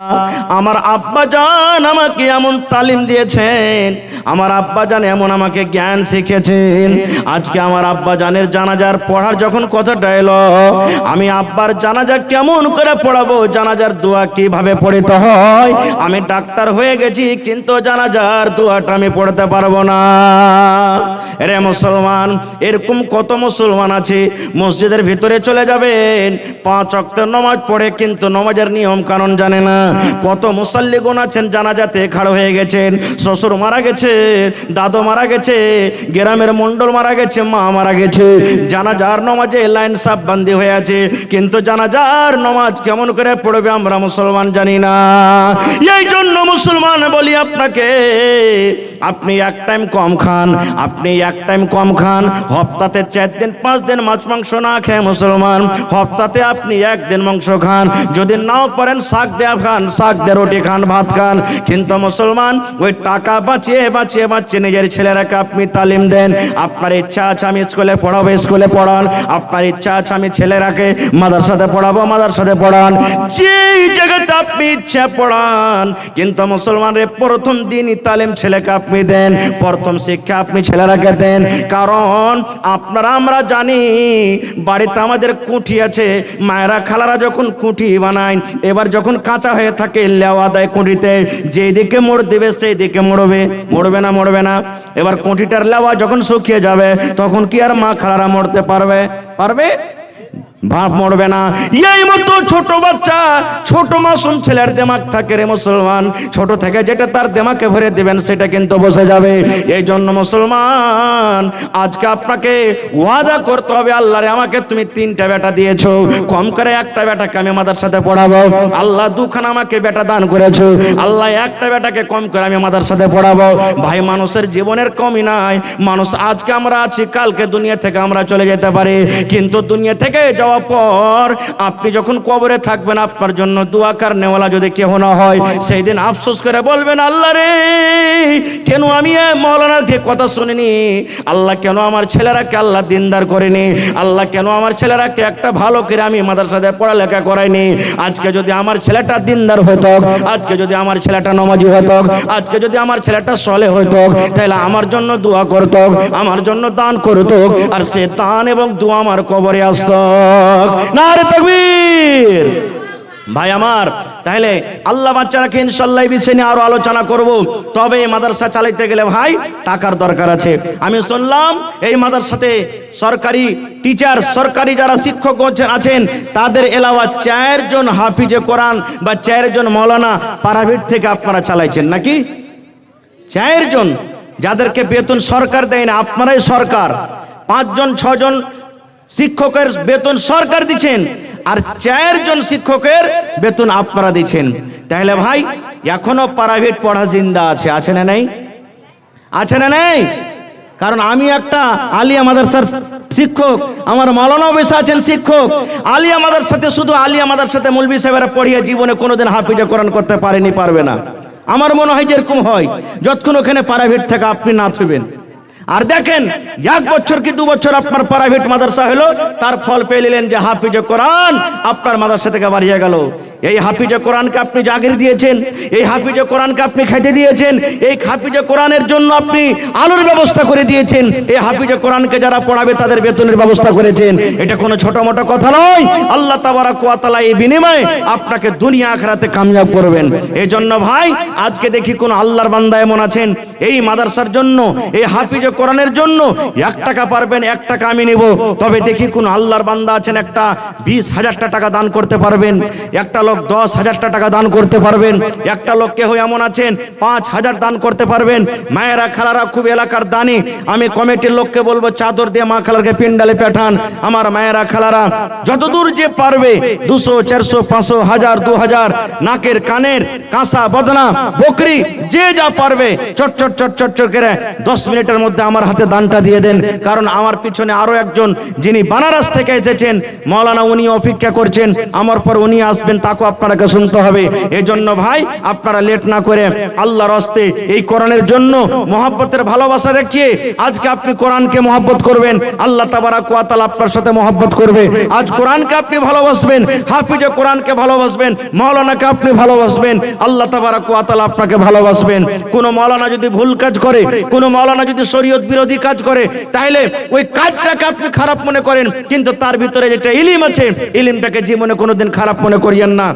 আমার আব্বাজান আমাকে এমন তালিম দিয়েছেন, আমার আব্বাজান এমন আমাকে জ্ঞান শিখেছেন। আজকে আমার আব্বাজানের জানাজার পড়ার যখন কথাটা এলো, আমি আব্বার জানাজা কেমন করে পড়াবো, জানাজার দোয়া কিভাবে পড়তে হয়, আমি ডাক্তার হয়ে গেছি কিন্তু জানাজার দোয়াটা আমি পড়তে পারবো না। রে মুসলমান, এরকম কত মুসলমান আছে মসজিদের ভিতরে চলে যাবেন, 5 ওয়াক্ত নামাজ পড়ে কিন্তু নামাজের নিয়ম কানুন জানে না। কত মুসাল্লিগণ আছেন জানাজাতে খাড়া হয়ে গেছেন, শ্বশুর মারা গেছে, দাদু মারা গেছে, গ্রামের মন্ডল মারা গেছে, মা মারা গেছে, জানাজার নামাজে লাইন সাফ বান্দি হয়ে আছে, কিন্তু জানাজার নামাজ কেমন করে পড়বে আমরা মুসলমান জানি না। এই জন্য মুসলমান বলি আপনাকে, আপনি এক টাইম কম খান, আপনি এক টাইম কম খান, হপ্তাতে 4 দিন 5 দিন মাছ মাংস না খেয়ে মুসলমান, হপ্তাতে আপনি 1 দিন মাংস খান, যদি নাও পারেন শাক দেয়া খান, শাক দিয়ে রুটি খান, ভাত খান, কিন্তু মুসলমান ওই টাকা বাঁচিয়ে বাঁচিয়ে বাঁচিয়ে নিজের ছেলেরাকে আপনি তালিম দেন। আপনার ইচ্ছা আছে আমি স্কুলে পড়াবো, স্কুলে পড়ান, আপনার ইচ্ছা আছে আমি ছেলেরাকে মাদ্রাসাতে পড়াবো, মাদ্রাসাতে পড়ান, যেই জায়গাতে আপনি ইচ্ছা পড়ান, কিন্তু মুসলমানের প্রথম দিনই তালিম ছেলেকে আপনি দেন, প্রথম শিক্ষা আপনি ছেলেরাকে দেন। কারণ আপনারা আমরা জানি বাড়িতে আমাদের কুঠি আছে, মায়েরা খালারা যখন কুঠি বানায়, এবার যখন কাঁচা হয়ে থাকে লেওয়া দেয় কুঠিতে, যেদিকে মোড় দেবে সেই দিকে মোড়বে, মোড়বে না মোড়বে না। এবার কুঠিটার লেওয়া যখন শুকিয়ে যাবে তখন কি আর মা খালারা মোড়তে পারবে? পারবে? ভাব মরবে না। এই মতো ছোট বাচ্চা, ছোট মাসুম ছেলের দিমাগ থাকে রে মুসলমান, ছোট থেকে যেটা তার দিমাগে ভরে দিবেন সেটা কিন্তু বসে যাবে। এই জন্য মুসলমান আজকে আপনাকে ওয়াদা করতে হবে, আল্লাহ রে আমাকে তুমি 3টা বেটা দিয়েছো, কম করে একটা বেটাকে আমি মাদ্রাসাতে পড়াবো। আল্লাহ 2খানা আমাকে বেটা দান করেছো, আল্লাহ একটা বেটাকে কম করে আমি মাদ্রাসাতে পড়াবো। ভাই মানুষের জীবনের কমই নাই, মানুষ আজকে আমরা আছি, কালকে দুনিয়া থেকে আমরা চলে যেতে পারি, কিন্তু দুনিয়া থেকে যাওয়ার পর আপনি যখন কবরে থাকবেন, আপনার জন্য দোয়া করনেওয়ালা যদি কেউ না হয়, সেই দিন আফসোস করে বলবেন, আল্লাহ রে কেন আমি মাওলানার যে কথা শুনিনি, আল্লাহ কেন আমার ছেলেরাকে আল্লাহ দিনদার করেনি, আল্লাহ কেন আমার ছেলেরাকে একটা ভালো করে আমি মাদ্রাসাতে পড়ালেখা করাইনি। আজকে যদি আমার ছেলেটা দিনদার হতো, আজকে যদি আমার ছেলেটা নামাজি হতো, আজকে যদি আমার ছেলেটা সলে হতো, তাহলে আমার জন্য দোয়া করতো, আমার জন্য দান করতো, আর সে দান এবং দোয়া আমার কবরে আসতো। নারে তাকবীর। ভাই আমার, তাহলে আল্লাহ বাচ্চারাকে ইনশাআল্লাহ এই বিষয় নিয়ে আরো আলোচনা করব। তবে এই মাদ্রাসা চালাইতে গেলে ভাই টাকার দরকার আছে। আমি শুনলাম এই মাদ্রাসাতে সরকারি টিচার, সরকারি যারা শিক্ষক আছেন, তাদের এলাওয়া 4 জন হাফিজে কোরআন বা 4 জন মাওলানা প্রাইভেট থেকে আপনারা চালাইছেন নাকি? 4 জন, যাদেরকে বেতন সরকার দেয় না, আপনারাই সরকার। 5 জন 6 জন শিক্ষকের বেতন সরকার দিচ্ছেন, আর 4 জন শিক্ষকের বেতন আপনারা দিচ্ছেন। তাহলে ভাই এখনো প্রাইভেট পড়া জিন্দা আছে, আছে না নেই? আছে না নেই? কারণ আমি একটা আলিয়া মাদ্রাসার শিক্ষক, আমার মাওলানা বসে আছেন শিক্ষক। আলিয়া মাদ্রাসাতে, শুধু আলিয়া মাদ্রাসাতে মৌলভী সাহেবেরা পড়িয়ে জীবনে কোনোদিন হাফিজে কোরআন করতে পারেনি, পারবে না। আমার মনে হয় যেরকম হয়, যতক্ষণ ওখানে প্রাইভেট থেকে আপনি না থাকবেন। আর দেখেন 1 বছর কি 2 বছর আপনার প্রাইভেট মাদ্রাসা হলো, তার ফল পেয়ে নিলেন যে হাফিজে কোরআন আপনার মাদ্রাসা থেকে বাড়িয়ে গেল। এই হাফিজে কোরআনকে আপনি জাগির দিয়েছেন, এই হাফিজে কোরআনকে আপনি খেতে দিয়েছেন, এই হাফিজে কোরআনের জন্য আপনি আলোর ব্যবস্থা করে দিয়েছেন, এই হাফিজে কোরআনকে যারা পড়াবে তাদের বেতনের ব্যবস্থা করেছেন। এটা কোনো ছোট মোটো কথা নয়। আল্লাহ তাবারাক ওয়া তাআলা এই বিনিময়ে আপনাকে দুনিয়া আখিরাতে কামিয়াব করবেন। এই জন্য ভাই আজকে দেখি কোন আল্লাহর বান্দা এমন আছেন, এই মাদ্রাসার জন্য, এই হাফিজে কোরআনের জন্য 1 টাকা পারবেন, 1 টাকা আমি নিব। তবে দেখি কোন আল্লাহর বান্দা আছেন একটা 20,000 টাকা দান করতে পারবেন, একটা লোক 10,000 টাকা দান করতে পারবেন, একটা লোক কেউ এমন আছেন 5,000 দান করতে পারবেন। মায়েরা খালারা খুব এলাকার দানি, আমি কমিটির লোককে বলবো চাদর দিয়ে মা খালারকে পিন্ডালে পাঠান। আমার মায়েরা খালারা যতদূর যে পারবে 200, 400, 500, 1000, 2000, নাকের কানের কাঁসা বদনা বকরি যে যা পারবে চট চট চট চট চট করে 10 মিনিটের মধ্যে আমার হাতে দানটা দিয়ে দেন। কারণ আমার পিছনে আরো একজন যিনি বানারস থেকে এসেছেন মাওলানা, উনি অপেক্ষা করছেন, আমার পর উনি আসবেন, তা কথাকে আপনাকে শুনতে হবে। এই জন্য ভাই আপনারা লেট না করে আল্লাহর হস্তে এই কোরআনের জন্য মহব্বতের ভালোবাসা দেখিয়ে আজকে আপনি কোরআনকে মহব্বত করবেন, আল্লাহ তাবারাক ওয়া তাআলা আপনার সাথে মহব্বত করবে। আজ কোরআনকে আপনি ভালোবাসবেন, হাফিজে কোরআনকে ভালোবাসবেন, মাওলানাকে আপনি ভালোবাসবেন, আল্লাহ তাবারাক ওয়া তাআলা আপনাকে ভালোবাসবেন। কোন মাওলানা যদি ভুল কাজ করে, কোন মাওলানা যদি শরীয়ত বিরোধী কাজ করে, তাহলে ওই কাজটাকে আপনি খারাপ মনে করেন, কিন্তু তার ভিতরে যেটা ইলম আছে, ইলমটাকে জীবনে কোনোদিন খারাপ মনে করিয়েন না।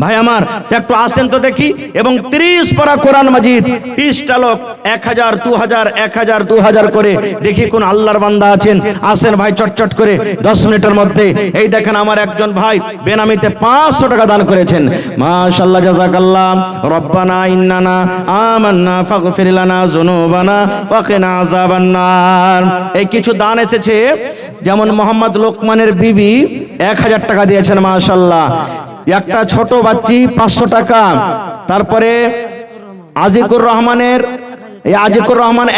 ভাই আমার একটু আসেন তো দেখি, এবং 30 পারা কোরআন মাজিদ, 30টা লোক 1000 2000 1000 2000 করে দেখি কোন আল্লাহর বান্দা আছেন। আসেন ভাই চটচট করে 10 মিনিটের মধ্যে। এই দেখেন আমার একজন ভাই বেনামিতে 500 টাকা দান করেছেন, মাশাআল্লাহ জাযাকাল্লাহ। রব্বানা ইন্নানা আমান্না ফাগফির লানা যুনুবানা ওয়া কিনা আযাবান্নার। এই কিছু দান এসেছে, যেমন মোহাম্মদ লোকমানের বিবি 1000 টাকা দিয়েছেন, মাশাআল্লাহ। একটা ছোট বাচ্চি 500 টাকা। তারপরে আজিকুর রহমান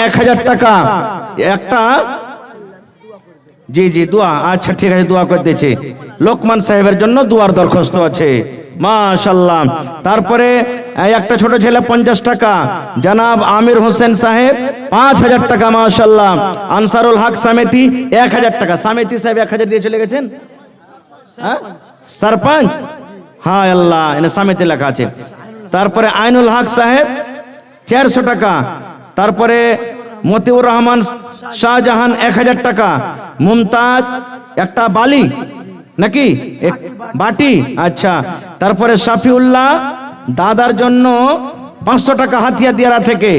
1000 টাকা। একটা জি দোয়া, আচ্ছা ঠিক আছে, দোয়া করে দিয়েছে। লোকমান সাহেবের জন্য দোয়ার দরখাস্ত আছে, মাশাআল্লাহ। তারপরে একটা ছোট ছেলে 50 টাকা, জনাব আমির হোসেন সাহেব 5000 টাকা, মাশাআল্লাহ। আনসারুল হক সামেতি 1000 টাকা। সামেতি সাহেব 1000 দিয়ে চলে গেছেন, সরপঞ্চ, হ্যাঁ আল্লাহ, এনে সামেতে লেখা আছে। তারপরে আইনুল হক সাহেব 400 টাকা। তারপরে মতিউর রহমান শাহজাহান 1000 টাকা। মুমতাজ একটা বালি নাকি বাটি, আচ্ছা। তারপরে শাফিউল্লাহ দাদার জন্য 500 টাকা হাতিয়া দিয়ারা থেকে।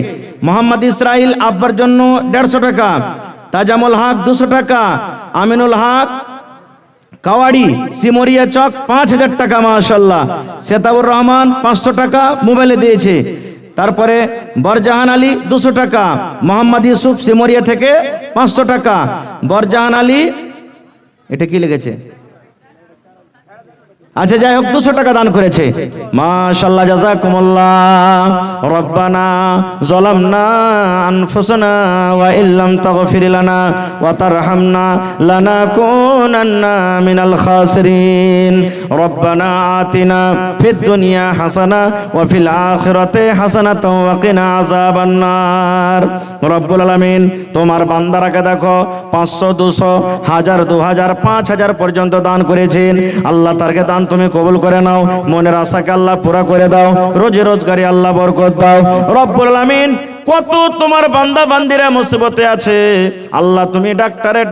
মোহাম্মদ ইসরাইল আব্বার জন্য 150 টাকা। তাজামুল হক 200 টাকা। আমিনুল হক কাওয়াড়ি সিমরিয়া চক 5000 টাকা, মাশাআল্লাহ। সেতাবুর রহমান 500 টাকা মোবাইলে দিয়েছে। তারপরে বরজাহান আলী 200 টাকা। মোহাম্মদ ইউসুফ সিমরিয়া থেকে 500 টাকা। বরজাহান আলী, এটা কি লিখেছে, আচ্ছা যাই হোক 200 টাকা দান করেছে, মাশাআল্লাহ জাযাকুমুল্লাহ। রব্বানা যালামনা আনফুসানা ওয়া ইল্লাম তাগফির লানা ওয়া তারহামনা লানাকুনান্না মিনাল খাসিরিন। রব্বানা আতিনা ফিদ দুনিয়া হাসানা ওয়া ফিল আখিরাতি হাসানাতাও ওয়া কিনা আযাবান্নার। রব্বুল আলামিন তোমার বান্দারাকে দেখো 500 200 1000 2000 5000 পর্যন্ত দান করেছেন। আল্লাহ তারকে দান তুমি কবুল করে নাও, মনের আশাকে আল্লাহ পুরা করে দাও, রোজি রোজগারি আল্লাহ বরকত দাও। রব্বুল আলামিন কত তোমার বান্দা বান্দিরা মুসিবতে আছে, আল্লাহ তুমি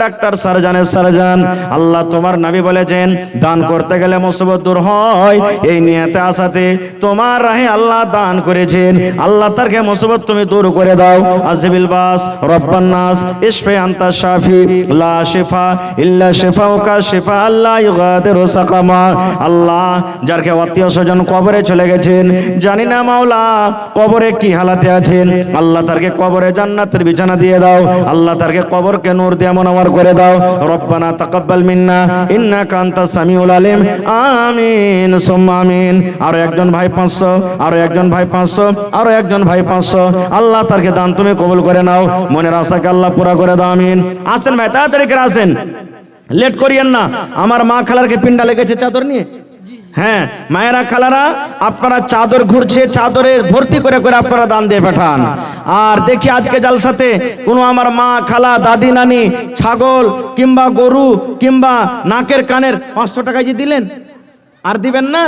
ডাক্তার সার্জানের সার্জান। আল্লাহ তোমার নবী বলেছেন দান করতে গেলে মুসিবত দূর হয়, এই নিয়তে আসাতে তোমার রাহে আল্লাহ দান করেছেন। আল্লাহ তারকে মুসিবত তুমি দূর করে দাও। আজিবিল বাস রব্বান নাস ইশফি আনতা শাফি লা শিফা ইল্লা শিফাউকা শিফা আল্লাহ ইগাদিরু সাকামা। আল্লাহ যারকে আত্মীয় স্বজন কবরে চলে গেছেন, জানি না মাওলা কবরে কি হালাতে আছেন, আল্লাহ তারকে কবরে জান্নাতের বিছানা দিয়ে দাও। আল্লাহ তারকে কবরকে নূর দিয়ে মুনাওয়ার করে দাও। রব্বানা তাকাব্বাল মিন্না ইন্নাকা আনতাস সামিউল আলিম। আমিন সুম্মা আমিন। আরো একজন ভাই 500, আরো একজন ভাই 500, আরো একজন ভাই 500। আল্লাহ তারকে দান তুমি কবুল করে নাও, মনের আশাকে আল্লাহ পুরা করে দাও। আমিন। আসেন ভাই, তাড়াতাড়ি করে আসেন, লেট করিয়েন না। আমার মা খালারকে পিন্ডা লেগেছে চাদর নিয়ে। হ্যাঁ মায়েরা খালারা, আপনারা চাদর ঘুরছে, চাদরে ভর্তি করে করে আপনারা দান দিয়ে পাঠান। আর দেখি আজকে জালসাতে কোনো আমার মা খালা দাদি নানি ছাগল কিংবা গরু কিংবা নাকের কানের 500 টাকা যে দিলেন, আর দিবেন না?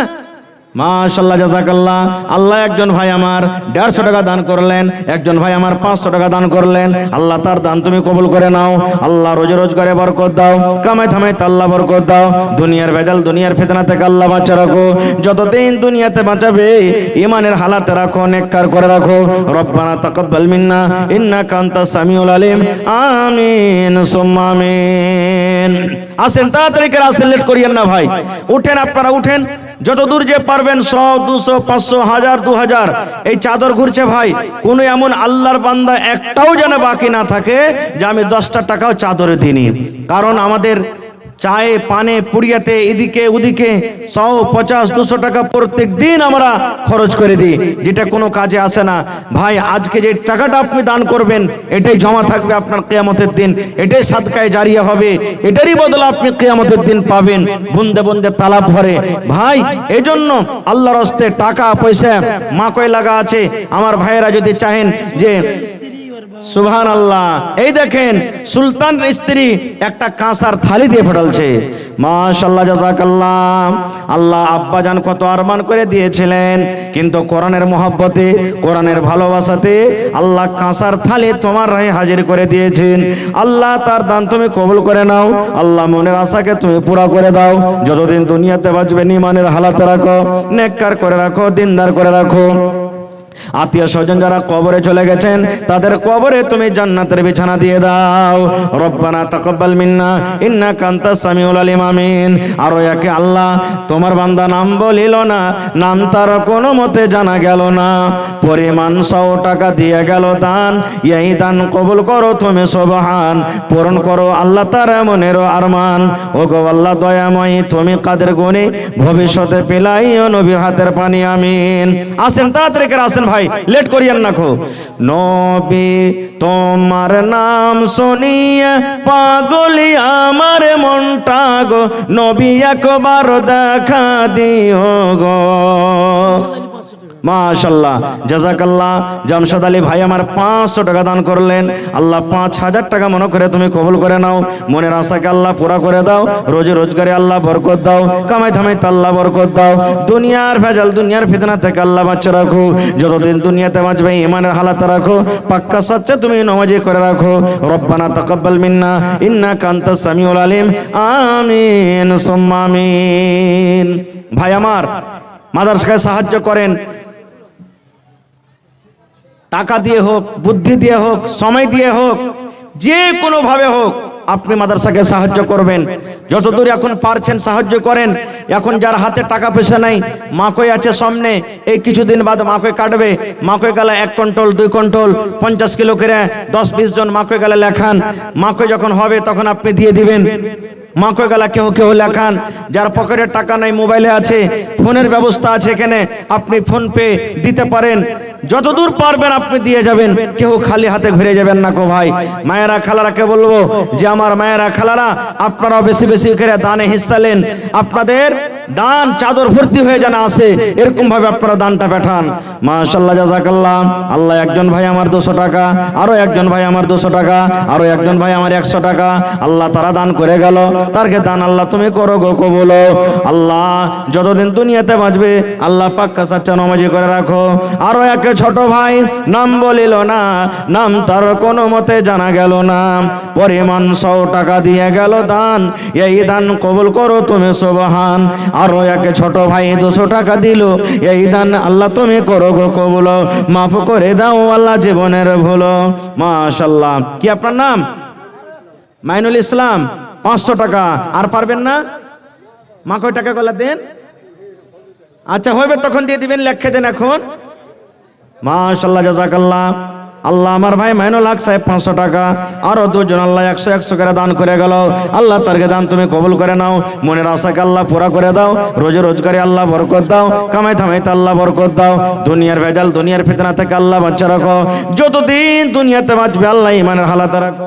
মাশাআল্লাহ জাযাকাল্লাহ। আল্লাহ একজন ভাই আমার 150 টাকা দান করলেন, একজন ভাই আমার 500 টাকা দান করলেন। আল্লাহ তার দান তুমি কবুল করে নাও। আল্লাহ রোজি রোজগারে বরকত দাও, কামাই থামাইতে আল্লাহ বরকত দাও। দুনিয়ার ভেজাল দুনিয়ার ফিতনা থেকে আল্লাহ বাঁচা রাখো, যতদিন দুনিয়াতে বাঁচাবে ঈমানের হালাতে রাখো, নেককার করে রাখো। রব্বানা তাকাব্বাল মিন্না ইন্নাকা আনতাস সামিউল আলিম। আমিন সুম্মা আমিন। আসেন তাড়াতাড়ি করে আসেন, লেট করিয়েন না ভাই। উঠেন, আপনারা উঠেন, যত দূর যে পারবেন 100 200 500 1000 2000 এই চাদর ঘুরছে ভাই। কোন এমন আল্লাহর বান্দা একটাও যেন বাকি না থাকে যে আমি 10টা টাকাও চাদরে দিইনি। কারণ আমাদের চায়ে পানে পুড়িয়াতে এদিকে ওদিকে 150-200 টাকা প্রত্যেক দিন আমরা খরচ করে দিই, যেটা কোনো কাজে আসে না। ভাই আজকে যে টাকাটা আপনি দান করবেন এটাই জমা থাকবে আপনার কিয়ামতের দিন, এটাই সাদকায়ে জারিয়া হবে, এটারই বদলে আপনি কিয়ামতের দিন পাবেন। বুন্দে বুন্দে তালাব ভরে। ভাই এজন্য আল্লাহর রাস্তায় টাকা পয়সা মাকয় লাগা আছে। আমার ভাইয়েরা যদি চাহেন যে সুবহানাল্লাহ, এই দেখেন সুলতান স্ত্রী একটা কাঁসার থালি দিয়ে ফেটালছে। মাশাআল্লাহ, জাযাকাল্লাহ। আল্লাহ আব্বাজান কত আরমান করে দিয়েছিলেন, কিন্তু কোরআনের মহব্বতে, কোরআনের ভালোবাসাতে আল্লাহ কাঁসার থালি তোমার রাহে হাজির করে দিয়েছেন। আল্লাহ তার দান তুমি কবুল করে নাও। আল্লাহ মনের আশাকে তুমি পুরা করে দাও। যতদিন দুনিয়াতে বাঁচবে ঈমানের হালাতে রাখো, নেককার করে রাখো, দিনদার করে রাখো। আত্মীয় স্বজন যারা কবরে চলে গেছেন তাদের কবরে তুমি জান্নাতের বিছানা দিয়ে দাও। রব্বানা তাকাব্বাল মিন্না ইন্নাকা আনতাস সামিউল আলিম, আমিন। আর একে আল্লাহ তোমার বান্দা নাম বলিল না, নাম তার কোনো মতে জানা গেল না, পরিমাণ 100 টাকা দিয়ে গেল দান, এই দান কবুল করো তুমি সুবহান, পূরণ করো আল্লাহ তার মনের আরমান। ও গো আল্লাহ দয়াময়, তুমি কাদের গুণে ভবিষ্যতে পেলাইও নবী হাতের পানি, আমিন। আসেন তাড়াতাড়ি করে আসেন ভাই, লেট করিয়েন না খো। নবী তোমার নাম শুনিয়া পাগলি আমার মনটা গো, নবী একবার দেখা দিও গো। মাশাআল্লাহ, জাযাকাল্লাহ। জামশেদ আলী ভাই আমার 500 টাকা দান করলেন। আল্লাহ 5000 টাকা মনে করে তুমি কবুল করে নাও। মনের আশাকে আল্লাহ পুরা করে দাও। রোজে রোজগারে আল্লাহ বরকত দাও। কামাই ধামাইতে আল্লাহ বরকত দাও। দুনিয়ার ভেজাল, দুনিয়ার ফিতনা থেকে আল্লাহ বাঁচিয়ে রাখো। যতদিন দুনিয়াতে বাঁচবে ঈমানের হালাতে রাখো, পাক্কা সচ্চা তুমি নামাজি করে রাখো। রব্বানা তাকাব্বাল মিন্না ইন্নাকা আনতাস সামিউল আলিম, আমিন সুম্মা আমিন। ভাই আমার মাদ্রাসায় সাহায্য করেন, টাকা দিয়ে হোক, বুদ্ধি দিয়ে হোক, সময় দিয়ে হোক, যে কোনো ভাবে হোক আপনি মাদ্রাসাকে সাহায্য করবেন। যতদূর এখন পারছেন সাহায্য করেন। এখন যার হাতে টাকা পয়সা নাই, মাকই আছে সামনে, এই কিছুদিন বাদ মাকই কাটবে। মাকই গেলে 1 কুইন্টাল 2 কুইন্টাল 50 কিলো করে 10-20 জন মাকই গেলে লেখান। মাকই যখন হবে তখন আপনি দিয়ে দিবেন। মাকই গেলা কেউ কেউ লেখান। যার পকেটে টাকা নাই, মোবাইলে আছে, ফোনের ব্যবস্থা আছে, এখানে আপনি ফোন পে দিতে পারেন। যতদূর পারবেন আপনি দিয়ে যাবেন, কেউ খালি হাতে ঘুরে যাবেন না কো ভাই। মায়েরা খালারাকে বলবো যে আমার মায়েরা খালারা আপনারাও বেশি বেশি করে দানে হিস্সা নেন। আপনাদের দান চাদর ভর্তি হয়ে যেন আসে, এরকম ভাবে আপনারা দানটা পাঠান। মাশাআল্লাহ, জাযাকাল্লাহ। আল্লাহ একজন ভাই আমার 200 টাকা, আরো একজন ভাই আমার 200 টাকা, আরো একজন ভাই আমার 100 টাকা আল্লাহ তারা দান করে গেল। তারকে দান আল্লাহ তুমি করো গো কবুল। আল্লাহ যতদিন দুনিয়াতে বাঁচবে আল্লাহ পাক্কা সাচ্চা নামাজি করে রাখো। আরো এক ছোট ভাই নাম বলিল না, নাম তার কোনো মতে জানা গেল না, পরিমাণ 100 টাকা দিয়ে গেল দান, এই দান কবুল করো তুমি সুবহান। আরো এক ছোট ভাই 200 টাকা দিল, এই দান আল্লাহ তুমি করো গো কবুল, মাফ করে দাও আল্লাহ জীবনের ভুল। মাশাআল্লাহ। কি আপনার নাম? মাইনুল ইসলাম। 500 টাকা। আর পারবেন না? মা কয় টাকা গলা দেন? আচ্ছা হবে তখন দিয়ে দিবেন, লেখে দেন এখন। মাশাআল্লাহ, জাযাকাল্লাহ। আল্লাহ আমার ভাই মাইনুল হক সাহেব 500 টাকা, আরো দুজন আল্লাহ 100 করে দান করে গেল। আল্লাহ তারকে দান তুমি কবুল করে নাও। মনের আশাকে আল্লাহ পুরা করে দাও। রোজে রোজগারে আল্লাহ বরকত দাও। কামাই থামাইতে আল্লাহ বরকত দাও। দুনিয়ার ভেজাল, দুনিয়ার ফিতনা থেকে আল্লাহ বাঁচিয়ে রাখো। যতদিন দুনিয়াতে বাঁচবে আল্লাহ ঈমানের হালাতে রাখো।